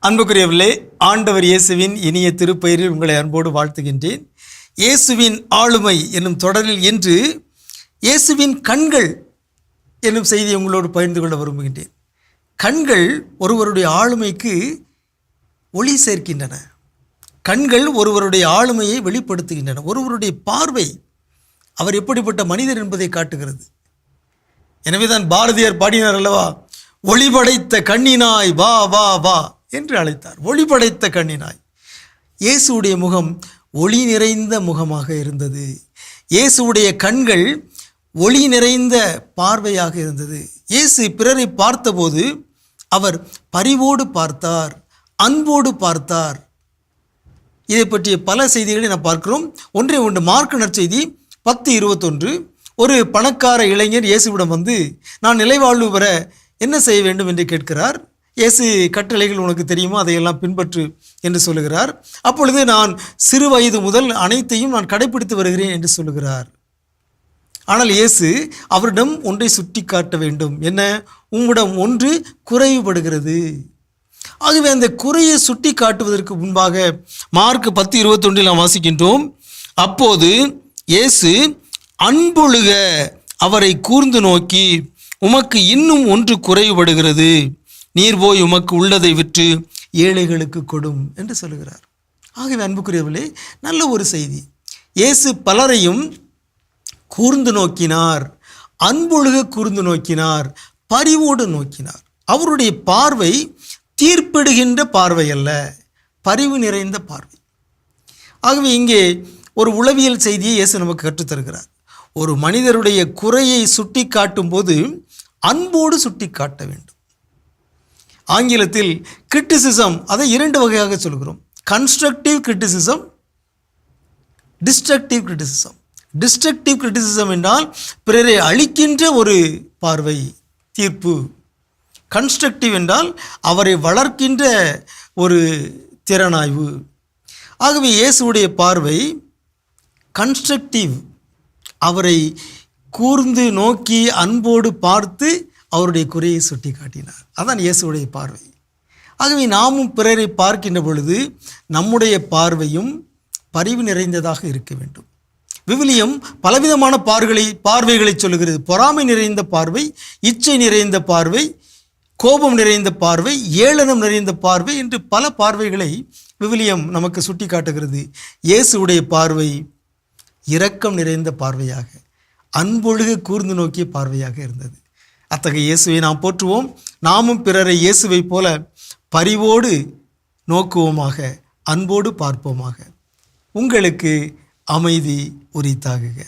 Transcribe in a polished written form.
அன்புக்குரியவர்களே, ஆண்டவர் இயேசுவின் இனிய திருப்பெயரில் உங்களை அன்போடு வாழ்த்துகின்றேன். இயேசுவின் ஆளுமை என்னும் தொடரில் இன்று இயேசுவின் கண்கள் என்னும் செய்தியை உங்களோடு பகிர்ந்து கொள்ள விரும்புகின்றேன். கண்கள் ஒருவருடைய ஆளுமைக்கு ஒளி சேர்க்கின்றன. கண்கள் ஒருவருடைய ஆளுமையை வெளிப்படுத்துகின்றன. ஒருவருடைய பார்வை அவர் எப்படிப்பட்ட மனிதர் என்பதை காட்டுகிறது. எனவே தான் பாரதியார் பாடினார் அல்லவா, ஒளி படைத்த கண்ணினாய் வா வா வா என்று அழைத்தார். ஒளி படைத்த கண்ணினாய். இயேசுடைய முகம் ஒளி நிறைந்த முகமாக இருந்தது. இயேசுடைய கண்கள் ஒளி நிறைந்த பார்வையாக இருந்தது. இயேசு பிறரை பார்த்தபோது அவர் பரிவோடு பார்த்தார், அன்போடு பார்த்தார். இதை பற்றிய பல செய்திகளை நாம் பார்க்கிறோம். ஒன்றே ஒன்று, மார்க்கு நற்செய்தி 10:21. ஒரு பணக்கார இளைஞர் இயேசுவிடம் வந்து, நான் நிலைவாழ்வு பெற என்ன செய்ய வேண்டும் என்று கேட்கிறார். இயேசு கட்டளைகள் உனக்கு தெரியுமா, அதையெல்லாம் பின்பற்று என்று சொல்லுகிறார். அப்பொழுது நான் சிறு வயது முதல் அனைத்தையும் நான் கடைபிடித்து வருகிறேன் என்று சொல்லுகிறார். ஆனால் இயேசு அவரிடம் ஒன்றை சுட்டி காட்ட வேண்டும். என்ன? உம்மிடம் ஒன்று குறைவுபடுகிறது. ஆகவே அந்த குறையை சுட்டி காட்டுவதற்கு முன்பாக மார்க் 10:21 நாம் வாசிக்கின்றோம். அப்போது இயேசு அன்பொழுக அவரை கூர்ந்து நோக்கி, உமக்கு இன்னும் ஒன்று குறைவுபடுகிறது, நீர் போய் உமக்கு உள்ளதை விற்று ஏழைகளுக்கு கொடும் என்று சொல்லுகிறார். ஆகவே அன்புக்குரியவர்களே, நல்ல ஒரு செய்தி. இயேசு பலரையும் கூர்ந்து நோக்கினார், அன்பொழுக கூர்ந்து நோக்கினார், பரிவோடு நோக்கினார். அவருடைய பார்வை தீர்ப்பிடுகின்ற பார்வை அல்ல, பரிவு நிறைந்த பார்வை. ஆகவே இங்கே ஒரு உளவியல் செய்தியை இயேசு நமக்கு கற்றுத்தருகிறார். ஒரு மனிதருடைய குறையை சுட்டி காட்டும் போது அன்போடு சுட்டி காட்ட வேண்டும். ஆங்கிலத்தில் கிரிட்டிசிசம், அதை 2 வகையாக சொல்கிறோம். Constructive criticism, destructive criticism. Destructive criticism என்றால் பிறரை அழிக்கின்ற ஒரு பார்வை, தீர்ப்பு. கன்ஸ்ட்ரக்டிவ் என்றால் அவரை வளர்க்கின்ற ஒரு திறனாய்வு. ஆகவே இயேசுடைய பார்வை கன்ஸ்ட்ரக்டிவ். அவரை கூர்ந்து நோக்கி அன்போடு பார்த்து அவருடைய குறையை சுட்டி காட்டினார். அதான் இயேசுடைய பார்வை. ஆகவே நாமும் பிறரை பார்க்கின்ற பொழுது நம்முடைய பார்வையும் பரிவு நிறைந்ததாக இருக்க வேண்டும். விவிலியம் பலவிதமான பார்வைகளை சொல்லுகிறது. பொறாமை நிறைந்த பார்வை, இச்சை நிறைந்த பார்வை, கோபம் நிறைந்த பார்வை, ஏளனம் நிறைந்த பார்வை என்று பல பார்வைகளை விவிலியம் நமக்கு சுட்டி காட்டுகிறது. இயேசுடைய பார்வை இரக்கம் நிறைந்த பார்வையாக, அன்பொழுக கூர்ந்து நோக்கிய பார்வையாக இருந்தது. அத்தகைய இயேசுவை நாம் போற்றுவோம். நாமும் பிறரை இயேசுவை போல பரிவோடு நோக்குவோமாக, அன்போடு பார்ப்போமாக. உங்களுக்கு அமைதி உரித்தாகுக.